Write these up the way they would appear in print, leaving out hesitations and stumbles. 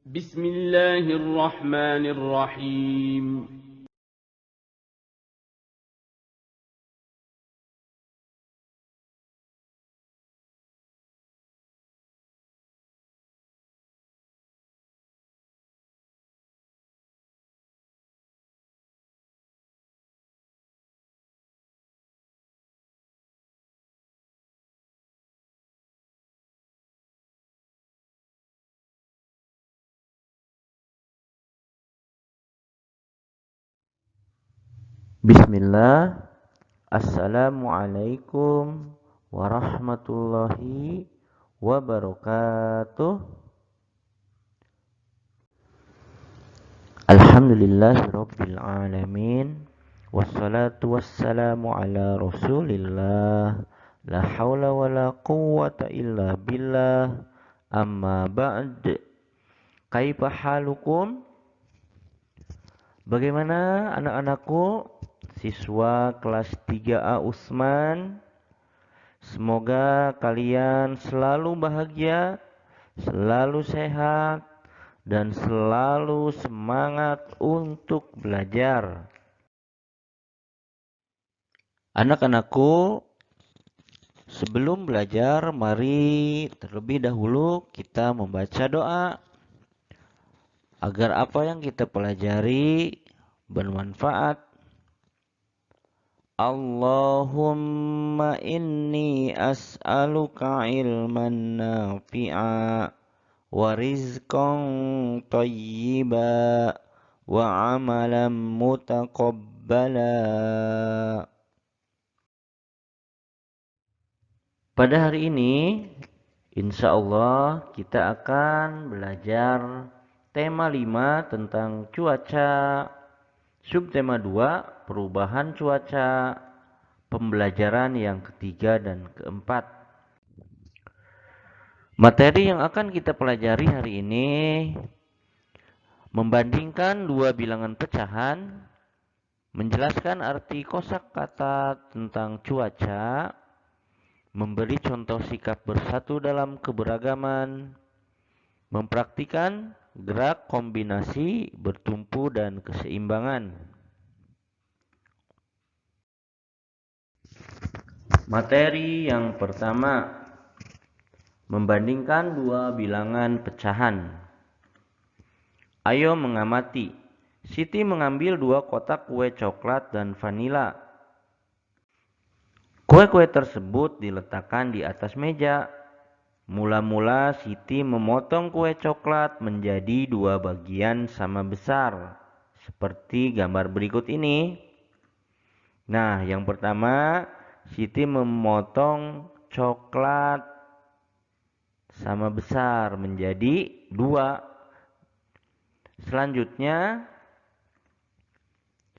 بسم الله الرحمن الرحيم. Bismillah. Assalamualaikum warahmatullahi wabarakatuh. Alhamdulillahirabbil alamin. Wassalatu wassalamu ala Rasulillah. La haula wala quwwata illa billah. Amma ba'd. Kaifa halukum? Bagaimana anak-anakku? Siswa kelas 3A Usman, semoga kalian selalu bahagia, selalu sehat, dan selalu semangat untuk belajar. Anak-anakku, sebelum belajar, mari terlebih dahulu kita membaca doa agar apa yang kita pelajari bermanfaat. Allahumma inni as'aluka ilman nafi'a wa rizqan thayyiba wa amalan mutaqabbala. Pada hari ini insya Allah kita akan belajar tema 5 tentang cuaca, subtema 2 perubahan cuaca, pembelajaran yang ketiga dan keempat. Materi yang akan kita pelajari hari ini membandingkan dua bilangan pecahan, menjelaskan arti kosakata tentang cuaca, memberi contoh sikap bersatu dalam keberagaman, mempraktikkan gerak kombinasi bertumpu dan keseimbangan. Materi yang pertama, membandingkan dua bilangan pecahan. Ayo mengamati. Siti mengambil 2 kotak kue coklat dan vanila. Kue-kue tersebut diletakkan di atas meja. Mula-mula Siti memotong kue coklat menjadi 2 bagian sama besar, seperti gambar berikut ini. Nah, yang pertama, Siti memotong coklat sama besar menjadi 2. Selanjutnya,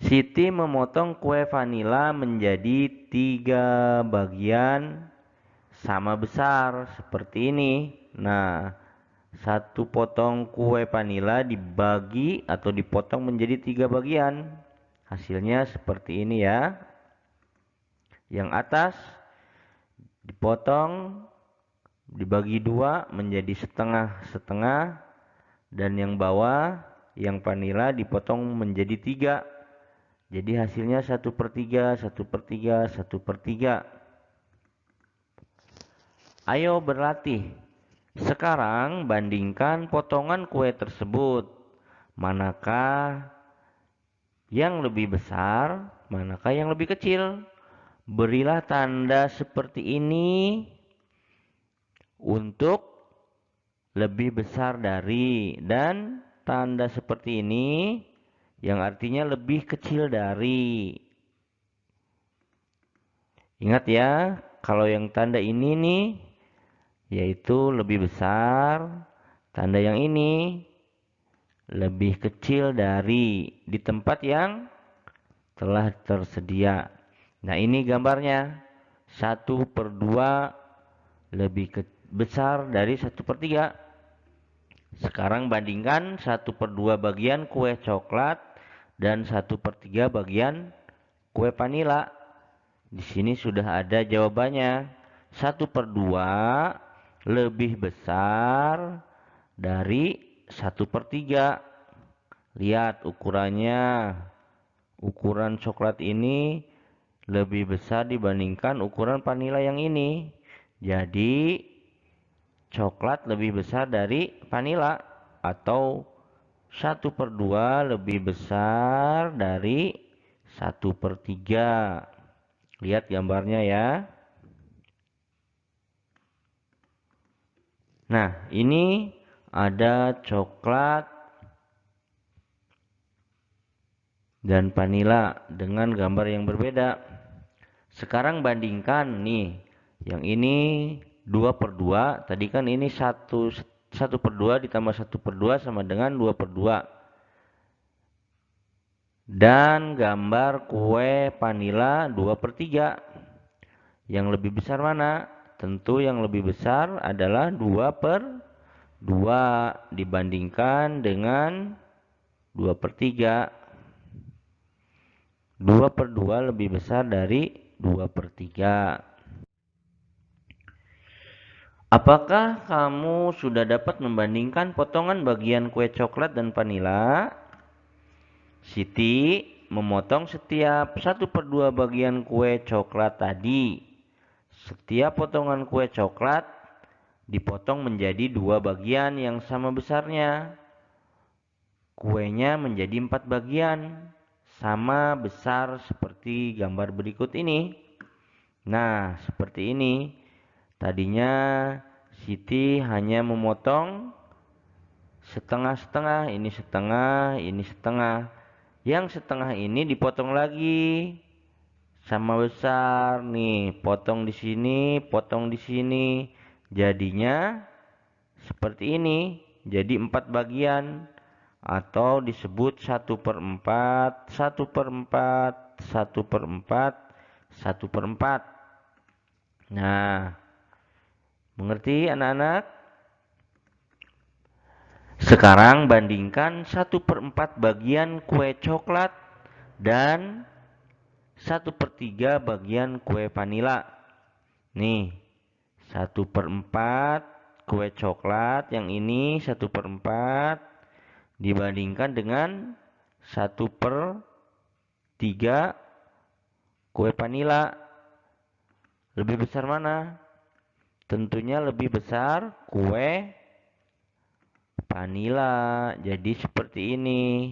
Siti memotong kue vanila menjadi 3 bagian sama besar seperti ini. Nah, satu potong kue vanila dibagi atau dipotong menjadi 3 bagian. Hasilnya seperti ini ya. Yang atas dipotong, dibagi 2 menjadi setengah-setengah, dan yang bawah yang vanila dipotong menjadi 3. Jadi hasilnya 1/3, 1/3, 1/3. Ayo berlatih. Sekarang bandingkan potongan kue tersebut. Manakah yang lebih besar, manakah yang lebih kecil? Berilah tanda seperti ini untuk lebih besar dari, dan tanda seperti ini yang artinya lebih kecil dari. Ingat ya, kalau yang tanda ini nih yaitu lebih besar, tanda yang ini lebih kecil dari di tempat yang telah tersedia. Nah, ini gambarnya 1/2 lebih besar dari 1/3. Sekarang bandingkan 1/2 bagian kue coklat dan 1/3 bagian kue vanila. Di sini sudah ada jawabannya. 1/2 lebih besar dari 1/3. Lihat ukurannya. Ukuran coklat ini lebih besar dibandingkan ukuran vanila yang ini. Jadi coklat lebih besar dari vanila, atau 1/2 lebih besar dari 1/3. Lihat gambarnya ya. Nah, ini ada coklat dan vanila dengan gambar yang berbeda. Sekarang bandingkan nih, yang ini 2/2, tadi kan ini 1/2 ditambah 1/2 sama dengan 2/2. Dan gambar kue vanila 2/3. Yang lebih besar mana? Tentu yang lebih besar adalah 2/2 dibandingkan dengan 2/3. 2/2 lebih besar dari 2/3. Apakah kamu sudah dapat membandingkan potongan bagian kue coklat dan vanila? Siti memotong setiap 1/2 bagian kue coklat tadi. Setiap potongan kue coklat dipotong menjadi 2 bagian yang sama besarnya. Kuenya menjadi 4 bagian, sama besar seperti gambar berikut ini. Nah, seperti ini. Tadinya Siti hanya memotong setengah-setengah, ini setengah, ini setengah. Yang setengah ini dipotong lagi sama besar nih, potong di sini, potong di sini. Jadinya seperti ini, jadi 4 bagian, atau disebut 1/4, 1/4, 1/4, 1/4. Nah, mengerti anak-anak? Sekarang bandingkan 1/4 bagian kue coklat dan 1/3 bagian kue vanila. Nih, 1/4 kue coklat yang ini 1/4 dibandingkan dengan 1/3 kue vanila. Lebih besar mana? Tentunya lebih besar kue vanila. Jadi seperti ini.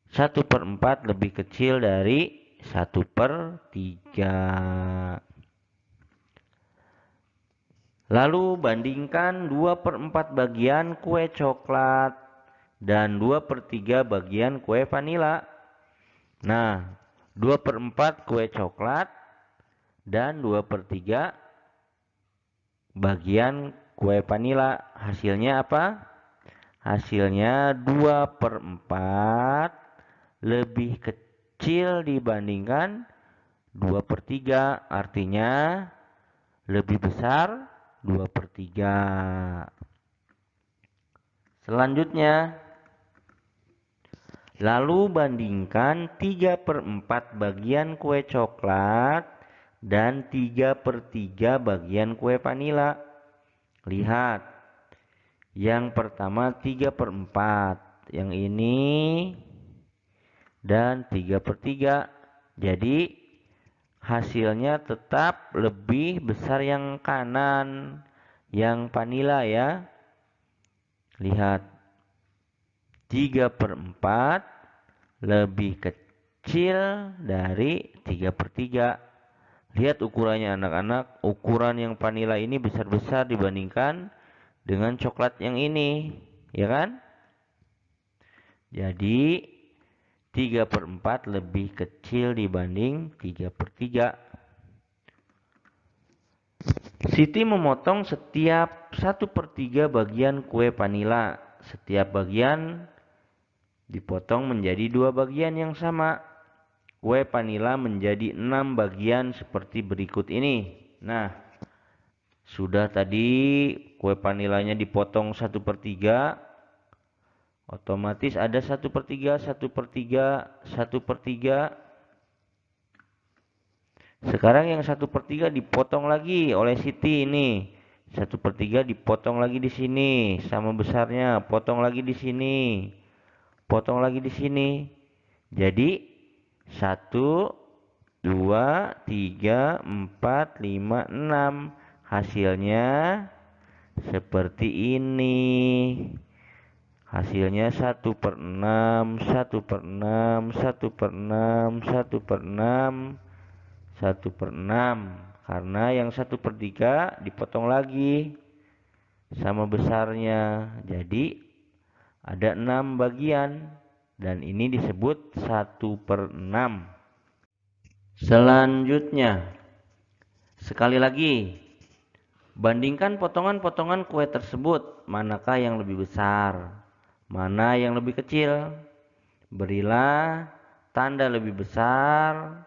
1/4 lebih kecil dari 1/3. Lalu bandingkan 2/4 bagian kue coklat dan 2/3 bagian kue vanila. Nah, 2/4 kue coklat dan 2/3 bagian kue vanila. Hasilnya apa? Hasilnya 2/4 lebih kecil dibandingkan 2/3. Artinya lebih besar 2/3. Selanjutnya, lalu bandingkan 3/4 bagian kue coklat dan 3/3 bagian kue vanila. Lihat, yang pertama 3/4, yang ini dan 3/3. Jadi hasilnya tetap lebih besar yang kanan, yang vanila ya. Lihat, 3/4 lebih kecil dari 3/3. Lihat ukurannya anak-anak, ukuran yang vanila ini besar-besar dibandingkan dengan coklat yang ini, ya kan? Jadi 3/4 lebih kecil dibanding 3/3. Siti memotong setiap 1/3 bagian kue vanila. Setiap bagian dipotong menjadi 2 bagian yang sama. Kue vanila menjadi 6 bagian seperti berikut ini. Nah, sudah tadi kue vanilanya dipotong 1/3, otomatis ada 1/3, 1/3, 1/3. Sekarang yang 1/3 dipotong lagi oleh Siti ini. 1/3 dipotong lagi di sini sama besarnya, potong lagi di sini, potong lagi di sini. Jadi 1, 2, 3, 4, 5, 6. Hasilnya seperti ini. Hasilnya 1/6, 1/6, 1/6, 1/6, 1/6. Karena yang 1/3 dipotong lagi sama besarnya. Jadi ada 6 bagian. Dan ini disebut 1/6. Selanjutnya, sekali lagi, bandingkan potongan-potongan kue tersebut. Manakah yang lebih besar? Mana yang lebih kecil? Berilah tanda lebih besar,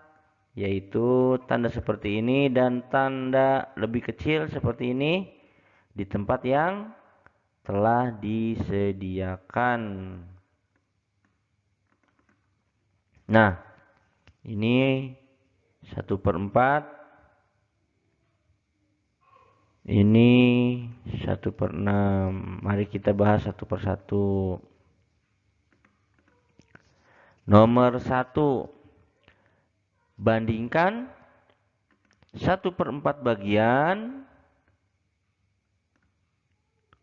yaitu tanda seperti ini, dan tanda lebih kecil seperti ini di tempat yang telah disediakan. Nah, ini 1/4, ini 1/6. Mari kita bahas satu persatu. Nomor 1, bandingkan 1/4 bagian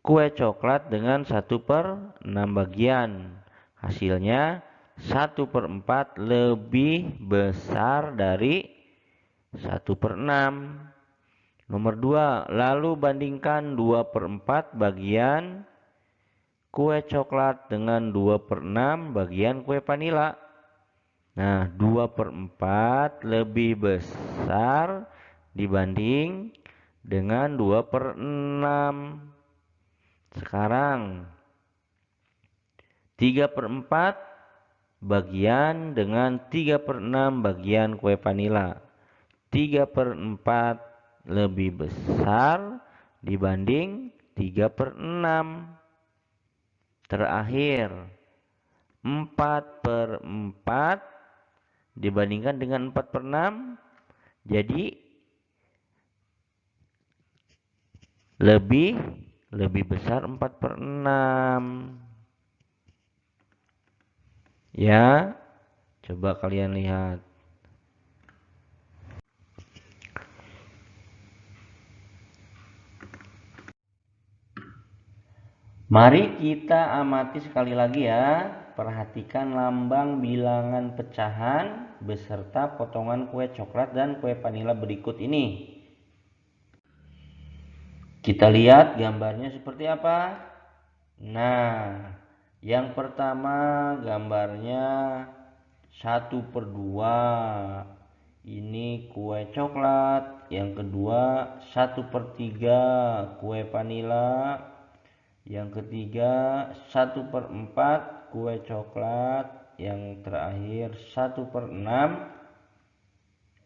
kue coklat dengan 1/6 bagian. Hasilnya 1/4 lebih besar dari 1/6. Nomor 2, lalu bandingkan 2/4 bagian kue coklat dengan 2/6 bagian kue vanila. Nah, 2/4 lebih besar dibanding dengan 2/6. Sekarang 3/4 bagian dengan 3/6 bagian kue vanila. 3/4 lebih besar dibanding 3/6. Terakhir, 4/4 dibandingkan dengan 4/6, jadi lebih besar 4/6. Ya, coba kalian lihat. Mari kita amati sekali lagi ya. Perhatikan lambang bilangan pecahan beserta potongan kue coklat dan kue vanila berikut ini. Kita lihat gambarnya seperti apa. Nah, yang pertama gambarnya 1/2. Ini kue coklat. Yang kedua 1/3 kue vanila. Yang ketiga 1/4 kue coklat. Yang terakhir 1/6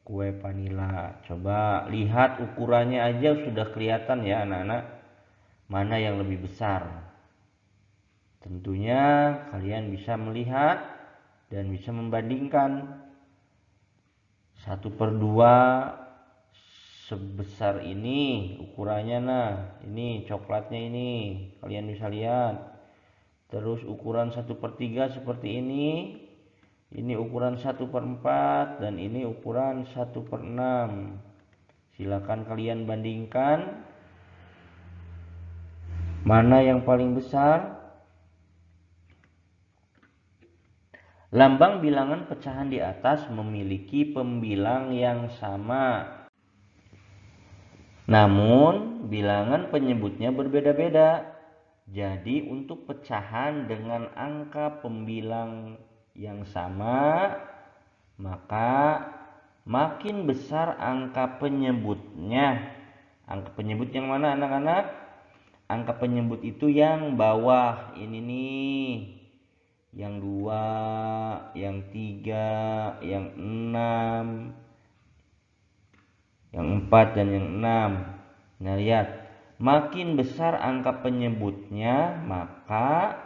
kue vanila. Coba lihat ukurannya aja sudah kelihatan ya anak-anak, mana yang lebih besar. Tentunya kalian bisa melihat dan bisa membandingkan. 1/2 sebesar ini ukurannya. Nah, ini coklatnya ini kalian bisa lihat. Terus ukuran 1/3 seperti ini. Ini ukuran 1/4 dan ini ukuran 1/6. Silakan kalian bandingkan mana yang paling besar. Lambang bilangan pecahan di atas memiliki pembilang yang sama. Namun bilangan penyebutnya berbeda-beda. Jadi untuk pecahan dengan angka pembilang yang sama, maka makin besar angka penyebutnya. Angka penyebut yang mana anak-anak? Angka penyebut itu yang bawah ini nih. Yang 2, yang 3, yang 6, yang 4 dan yang 6. Nah, lihat. Makin besar angka penyebutnya, maka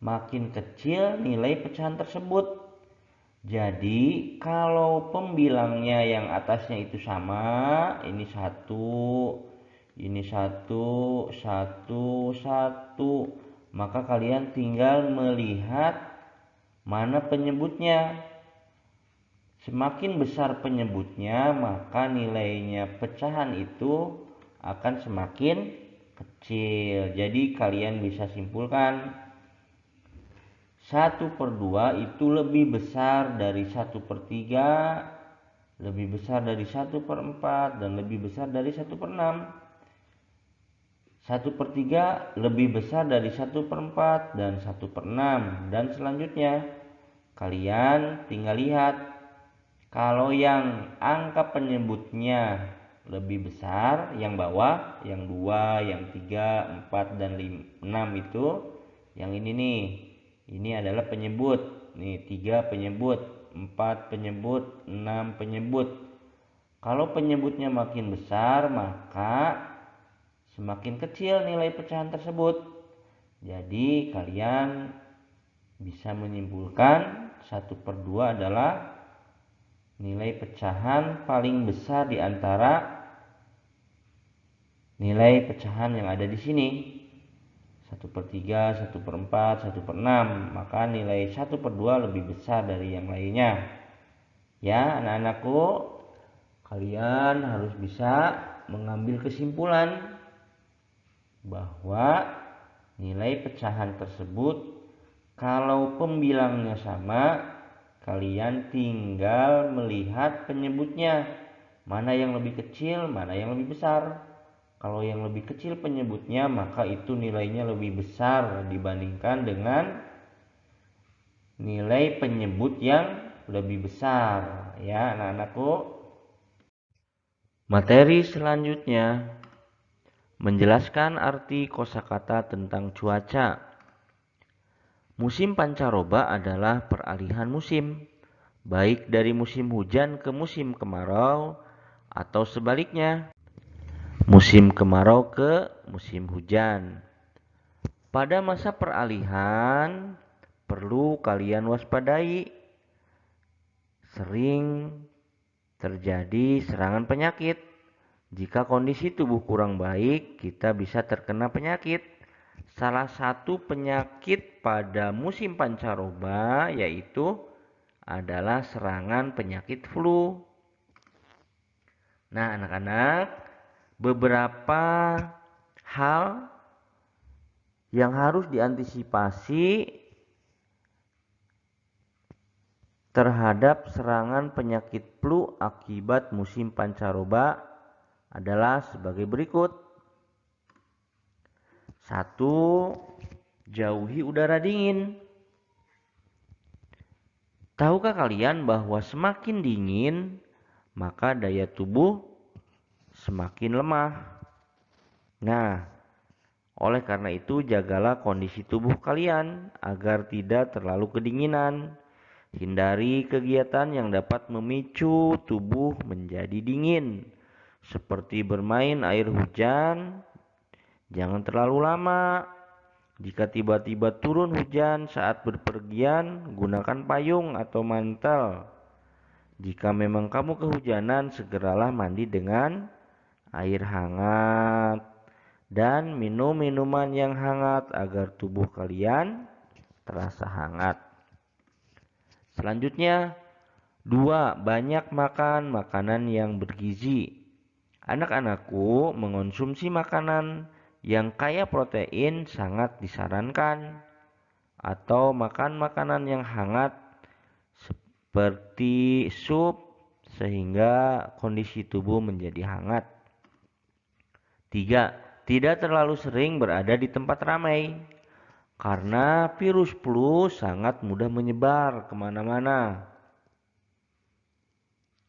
makin kecil nilai pecahan tersebut. Jadi kalau pembilangnya yang atasnya itu sama, ini 1, Ini 1, 1, 1. Maka kalian tinggal melihat mana penyebutnya. Semakin besar penyebutnya, maka nilainya pecahan itu akan semakin kecil. Jadi kalian bisa simpulkan 1/2 itu lebih besar dari 1/3, lebih besar dari 1/4, dan lebih besar dari 1/6. 1/3 lebih besar dari 1/4 dan 1/6, dan selanjutnya. Kalian tinggal lihat, kalau yang angka penyebutnya lebih besar, yang bawah, yang 2, yang 3, 4, dan 6 itu, yang ini nih, ini adalah penyebut. Nih 3 penyebut, 4 penyebut, 6 penyebut. Kalau penyebutnya makin besar, maka semakin kecil nilai pecahan tersebut. Jadi kalian bisa menyimpulkan 1/2 adalah nilai pecahan paling besar di antara nilai pecahan yang ada di sini. 1/3, 1/4, 1/6. Maka nilai 1/2 lebih besar dari yang lainnya. Ya, anak-anakku, kalian harus bisa mengambil kesimpulan bahwa nilai pecahan tersebut, kalau pembilangnya sama, kalian tinggal melihat penyebutnya, mana yang lebih kecil, mana yang lebih besar. Kalau yang lebih kecil penyebutnya, maka itu nilainya lebih besar dibandingkan dengan nilai penyebut yang lebih besar. Ya, anak-anakku. Materi selanjutnya menjelaskan arti kosakata tentang cuaca. Musim pancaroba adalah peralihan musim, baik dari musim hujan ke musim kemarau atau sebaliknya, musim kemarau ke musim hujan. Pada masa peralihan, perlu kalian waspadai, sering terjadi serangan penyakit. Jika kondisi tubuh kurang baik, kita bisa terkena penyakit. Salah satu penyakit pada musim pancaroba yaitu adalah serangan penyakit flu. Nah, anak-anak, beberapa hal yang harus diantisipasi terhadap serangan penyakit flu akibat musim pancaroba adalah sebagai berikut. 1. Jauhi udara dingin. Tahukah kalian bahwa semakin dingin, maka daya tubuh semakin lemah? Nah, oleh karena itu jagalah kondisi tubuh kalian agar tidak terlalu kedinginan. Hindari kegiatan yang dapat memicu tubuh menjadi dingin, seperti bermain air hujan. Jangan terlalu lama. Jika tiba-tiba turun hujan saat berpergian, gunakan payung atau mantel. Jika memang kamu kehujanan, segeralah mandi dengan air hangat dan minum minuman yang hangat agar tubuh kalian terasa hangat. Selanjutnya, 2. Banyak makan makanan yang bergizi. Anak-anakku, mengonsumsi makanan yang kaya protein sangat disarankan, atau makan makanan yang hangat seperti sup sehingga kondisi tubuh menjadi hangat. 3. Tidak terlalu sering berada di tempat ramai, karena virus flu sangat mudah menyebar kemana-mana.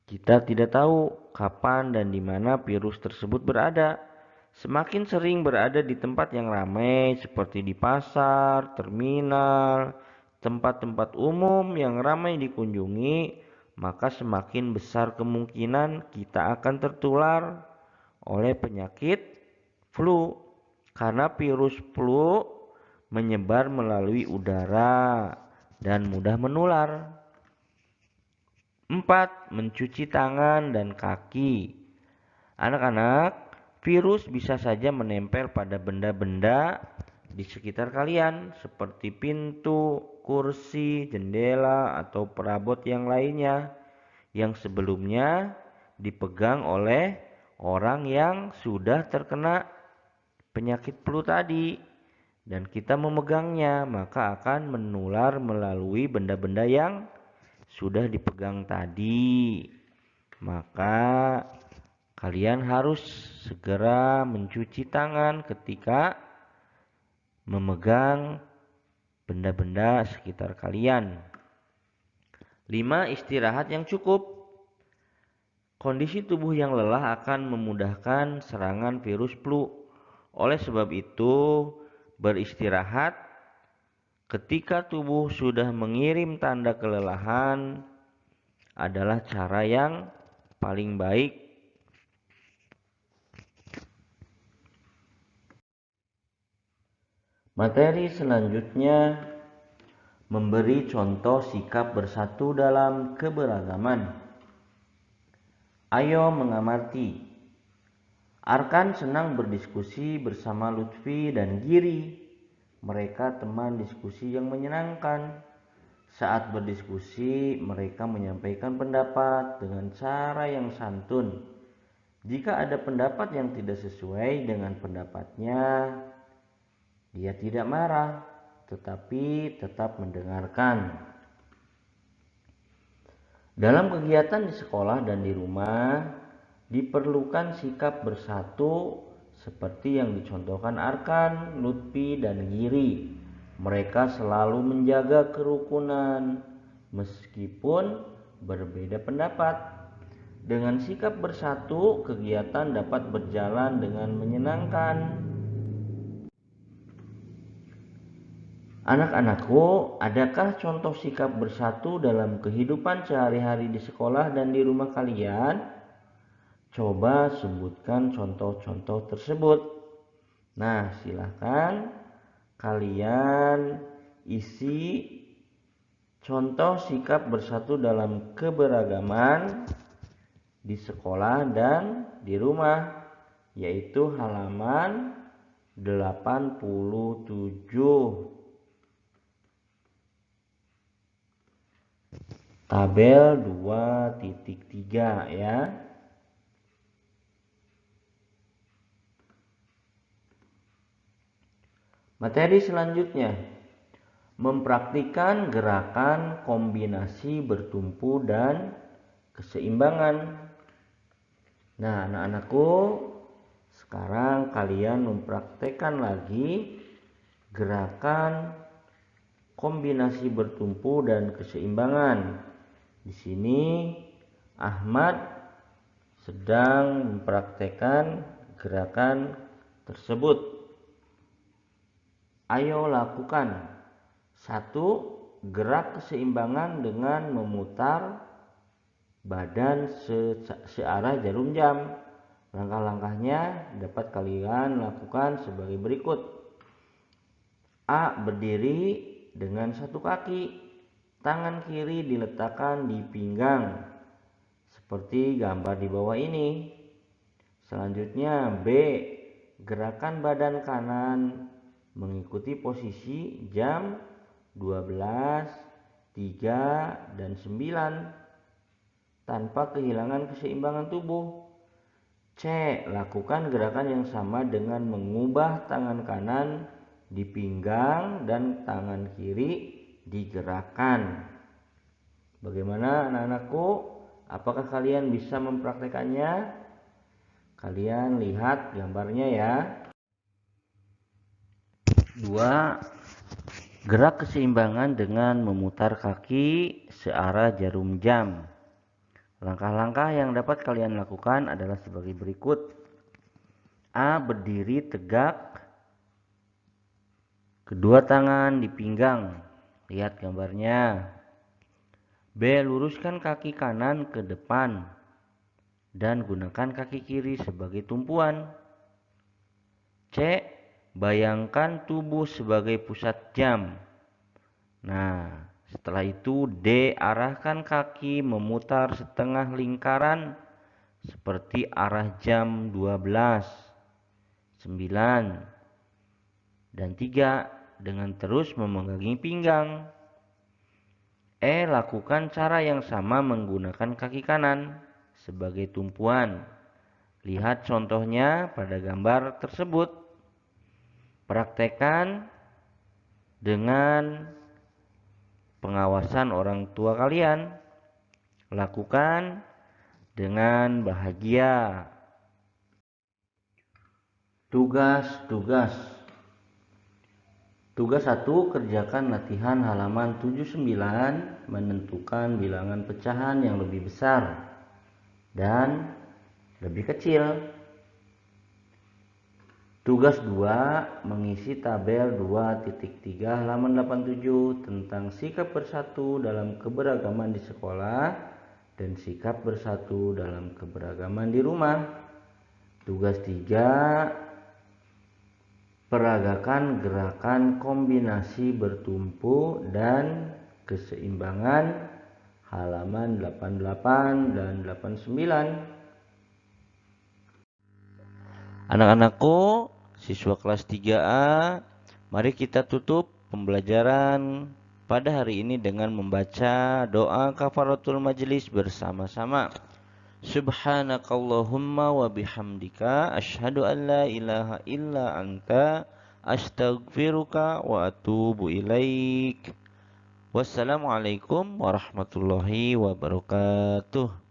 Kita tidak tahu kapan dan di mana virus tersebut berada. Semakin sering berada di tempat yang ramai seperti di pasar, terminal, tempat-tempat umum yang ramai dikunjungi, maka semakin besar kemungkinan kita akan tertular oleh penyakit flu, karena virus flu menyebar melalui udara dan mudah menular. 4. Mencuci tangan dan kaki. Anak-anak, virus bisa saja menempel pada benda-benda di sekitar kalian seperti pintu, kursi, jendela, atau perabot yang lainnya yang sebelumnya dipegang oleh orang yang sudah terkena penyakit flu tadi, dan kita memegangnya, maka akan menular melalui benda-benda yang sudah dipegang tadi. Maka kalian harus segera mencuci tangan ketika memegang benda-benda sekitar kalian. 5. Istirahat yang cukup. Kondisi tubuh yang lelah akan memudahkan serangan virus flu. Oleh sebab itu, beristirahat ketika tubuh sudah mengirim tanda kelelahan adalah cara yang paling baik. Materi selanjutnya memberi contoh sikap bersatu dalam keberagaman. Ayo mengamati. Arkan senang berdiskusi bersama Lutfi dan Giri. Mereka teman diskusi yang menyenangkan. Saat berdiskusi, mereka menyampaikan pendapat dengan cara yang santun. Jika ada pendapat yang tidak sesuai dengan pendapatnya, dia tidak marah, tetapi tetap mendengarkan. Dalam kegiatan di sekolah dan di rumah, diperlukan sikap bersatu seperti yang dicontohkan Arkan, Lutfi, dan Giri. Mereka selalu menjaga kerukunan meskipun berbeda pendapat. Dengan sikap bersatu, kegiatan dapat berjalan dengan menyenangkan. Anak-anakku, adakah contoh sikap bersatu dalam kehidupan sehari-hari di sekolah dan di rumah kalian? Coba sebutkan contoh-contoh tersebut. Nah, silahkan kalian isi contoh sikap bersatu dalam keberagaman di sekolah dan di rumah, yaitu halaman 87. Tabel 2.3 ya. Materi selanjutnya, mempraktikkan gerakan kombinasi bertumpu dan keseimbangan. Nah, anak-anakku, sekarang kalian mempraktekkan lagi gerakan kombinasi bertumpu dan keseimbangan. Di sini Ahmad sedang mempraktekkan gerakan tersebut. Ayo lakukan. 1. Gerak keseimbangan dengan memutar badan searah jarum jam. Langkah-langkahnya dapat kalian lakukan sebagai berikut. A. Berdiri dengan satu kaki. Tangan kiri diletakkan di pinggang seperti gambar di bawah ini. Selanjutnya B. Gerakan badan kanan mengikuti posisi jam 12, 3, dan 9 tanpa kehilangan keseimbangan tubuh. C. Lakukan gerakan yang sama dengan mengubah tangan kanan di pinggang dan tangan kiri digerakkan. Bagaimana anak-anakku? Apakah kalian bisa mempraktekannya? Kalian lihat gambarnya ya. 2. Gerak keseimbangan dengan memutar kaki searah jarum jam. Langkah-langkah yang dapat kalian lakukan adalah sebagai berikut. A. Berdiri tegak, kedua tangan di pinggang. Lihat gambarnya. B. Luruskan kaki kanan ke depan dan gunakan kaki kiri sebagai tumpuan. C. Bayangkan tubuh sebagai pusat jam. Nah, setelah itu D. Arahkan kaki memutar setengah lingkaran seperti arah jam 12. 9, dan 3 dengan terus memegangi pinggang. Lakukan cara yang sama menggunakan kaki kanan sebagai tumpuan. Lihat contohnya pada gambar tersebut. Praktekkan dengan pengawasan orang tua kalian. Lakukan dengan bahagia. Tugas-tugas. Tugas 1, kerjakan latihan halaman 79, menentukan bilangan pecahan yang lebih besar dan lebih kecil. Tugas 2, mengisi tabel 2.3 halaman 87 tentang sikap bersatu dalam keberagaman di sekolah dan sikap bersatu dalam keberagaman di rumah. Tugas 3, peragakan gerakan kombinasi bertumpu dan keseimbangan halaman 88 dan 89. Anak-anakku, siswa kelas 3A, mari kita tutup pembelajaran pada hari ini dengan membaca doa kafaratul majelis bersama-sama. Subhanakallahumma wa bihamdika asyhadu an la ilaha illa anta astaghfiruka wa atubu ilaik. Wassalamualaikum warahmatullahi wabarakatuh.